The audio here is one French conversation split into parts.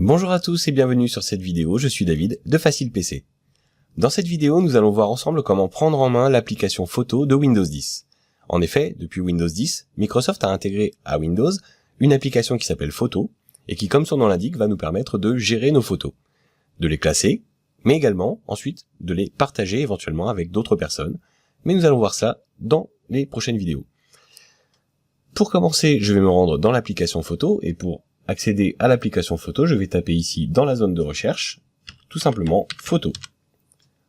Bonjour à tous et bienvenue sur cette vidéo, je suis David de Facile PC. Dans cette vidéo, nous allons voir ensemble comment prendre en main l'application photo de Windows 10. En effet, depuis Windows 10, Microsoft a intégré à Windows une application qui s'appelle Photo et qui, comme son nom l'indique, va nous permettre de gérer nos photos, de les classer, mais également ensuite de les partager éventuellement avec d'autres personnes. Mais nous allons voir ça dans les prochaines vidéos. Pour commencer, je vais me rendre dans l'application Photo et pour accéder à l'application Photo, je vais taper ici dans la zone de recherche, tout simplement Photo.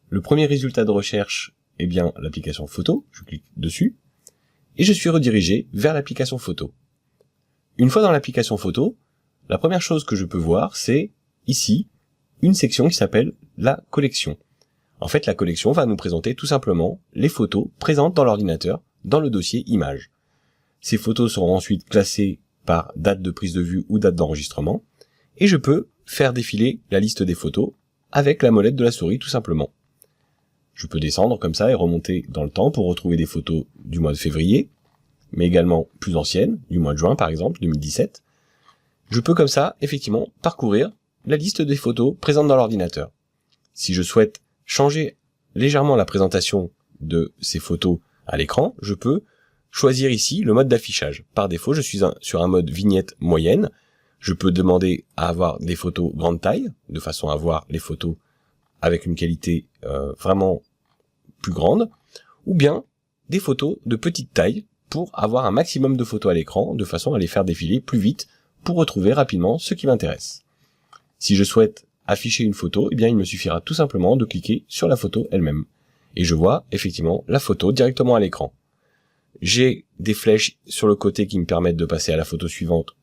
Le premier résultat de recherche est bien l'application Photo, je clique dessus, et je suis redirigé vers l'application Photo. Une fois dans l'application Photo, la première chose que je peux voir, c'est ici, une section qui s'appelle la collection. En fait, la collection va nous présenter tout simplement les photos présentes dans l'ordinateur, dans le dossier images. Ces photos seront ensuite classées par date de prise de vue ou date d'enregistrement, et je peux faire défiler la liste des photos avec la molette de la souris tout simplement. Je peux descendre comme ça et remonter dans le temps pour retrouver des photos du mois de février, mais également plus anciennes, du mois de juin par exemple, 2017. Je peux comme ça, effectivement, parcourir la liste des photos présentes dans l'ordinateur. Si je souhaite changer légèrement la présentation de ces photos à l'écran, je peux choisir ici le mode d'affichage. Par défaut, je suis sur un mode vignette moyenne. Je peux demander à avoir des photos grande taille, de façon à voir les photos avec une qualité vraiment plus grande, ou bien des photos de petite taille pour avoir un maximum de photos à l'écran, de façon à les faire défiler plus vite pour retrouver rapidement ce qui m'intéresse. Si je souhaite afficher une photo, eh bien il me suffira tout simplement de cliquer sur la photo elle-même. Et je vois effectivement la photo directement à l'écran. J'ai des flèches sur le côté qui me permettent de passer à la photo suivante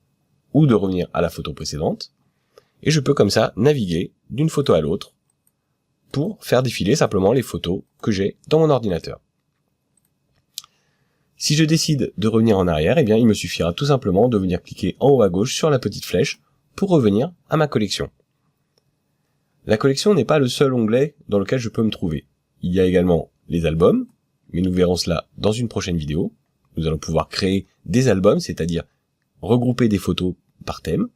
ou de revenir à la photo précédente. Et je peux comme ça naviguer d'une photo à l'autre pour faire défiler simplement les photos que j'ai dans mon ordinateur. Si je décide de revenir en arrière, eh bien il me suffira tout simplement de venir cliquer en haut à gauche sur la petite flèche pour revenir à ma collection. La collection n'est pas le seul onglet dans lequel je peux me trouver. Il y a également les albums, mais nous verrons cela dans une prochaine vidéo. Nous allons pouvoir créer des albums, c'est-à-dire regrouper des photos par thème.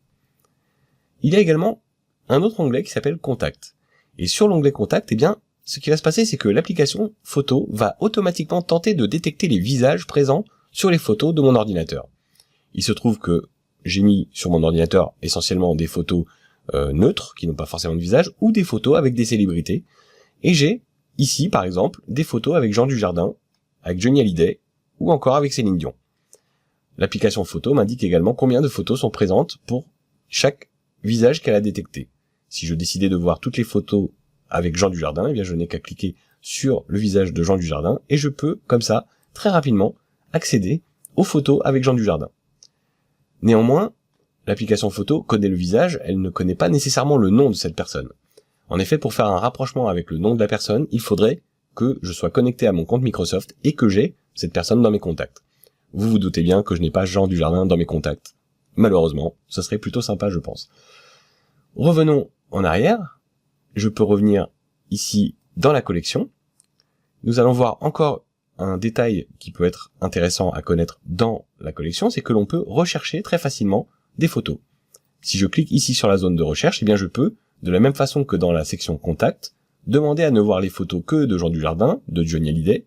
Il y a également un autre onglet qui s'appelle Contact. Et sur l'onglet Contact, eh bien, ce qui va se passer, c'est que l'application Photo va automatiquement tenter de détecter les visages présents sur les photos de mon ordinateur. Il se trouve que j'ai mis sur mon ordinateur essentiellement des photos neutres, qui n'ont pas forcément de visage, ou des photos avec des célébrités. Et j'ai ici, par exemple, des photos avec Jean Dujardin, avec Johnny Hallyday, ou encore avec Céline Dion. L'application Photo m'indique également combien de photos sont présentes pour chaque visage qu'elle a détecté. Si je décidais de voir toutes les photos avec Jean Dujardin, eh bien je n'ai qu'à cliquer sur le visage de Jean Dujardin, et je peux, comme ça, très rapidement, accéder aux photos avec Jean Dujardin. Néanmoins, l'application Photo connaît le visage, elle ne connaît pas nécessairement le nom de cette personne. En effet, pour faire un rapprochement avec le nom de la personne, il faudrait que je sois connecté à mon compte Microsoft et que j'ai cette personne dans mes contacts. Vous vous doutez bien que je n'ai pas Jean Dujardin dans mes contacts. Malheureusement, ce serait plutôt sympa, je pense. Revenons en arrière. Je peux revenir ici dans la collection. Nous allons voir encore un détail qui peut être intéressant à connaître dans la collection, c'est que l'on peut rechercher très facilement des photos. Si je clique ici sur la zone de recherche, eh bien je peux, de la même façon que dans la section Contact, demander à ne voir les photos que de Jean Dujardin, de Johnny Hallyday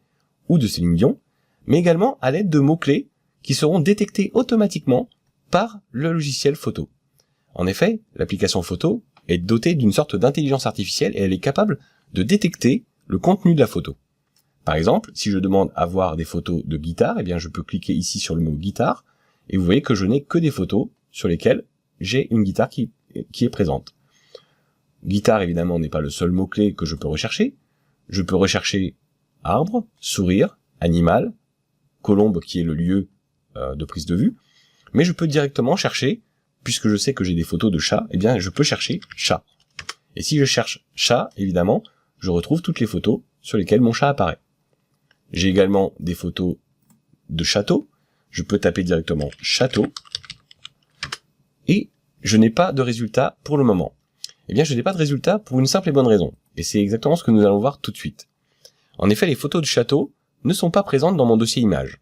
ou de Céline Dion, mais également à l'aide de mots-clés qui seront détectés automatiquement par le logiciel Photo. En effet, l'application Photo est dotée d'une sorte d'intelligence artificielle et elle est capable de détecter le contenu de la photo. Par exemple, si je demande à voir des photos de guitare, eh bien je peux cliquer ici sur le mot guitare et vous voyez que je n'ai que des photos sur lesquelles j'ai une guitare qui est présente. Guitare, évidemment, n'est pas le seul mot-clé que je peux rechercher. Je peux rechercher arbre, sourire, animal, colombe qui est le lieu de prise de vue. Mais je peux directement chercher, puisque je sais que j'ai des photos de chats, eh bien je peux chercher chat. Et si je cherche chat, évidemment, je retrouve toutes les photos sur lesquelles mon chat apparaît. J'ai également des photos de château. Je peux taper directement château. Et je n'ai pas de résultat pour le moment. Eh bien, je n'ai pas de résultat pour une simple et bonne raison. Et c'est exactement ce que nous allons voir tout de suite. En effet, les photos de château ne sont pas présentes dans mon dossier images.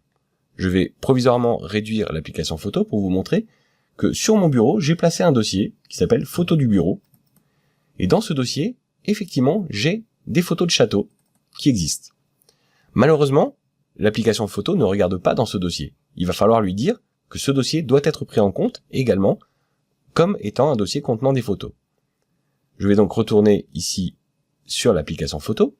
Je vais provisoirement réduire l'application Photo pour vous montrer que sur mon bureau, j'ai placé un dossier qui s'appelle photos du bureau. Et dans ce dossier, effectivement, j'ai des photos de châteaux qui existent. Malheureusement, l'application photo ne regarde pas dans ce dossier. Il va falloir lui dire que ce dossier doit être pris en compte également comme étant un dossier contenant des photos. Je vais donc retourner ici sur l'application photo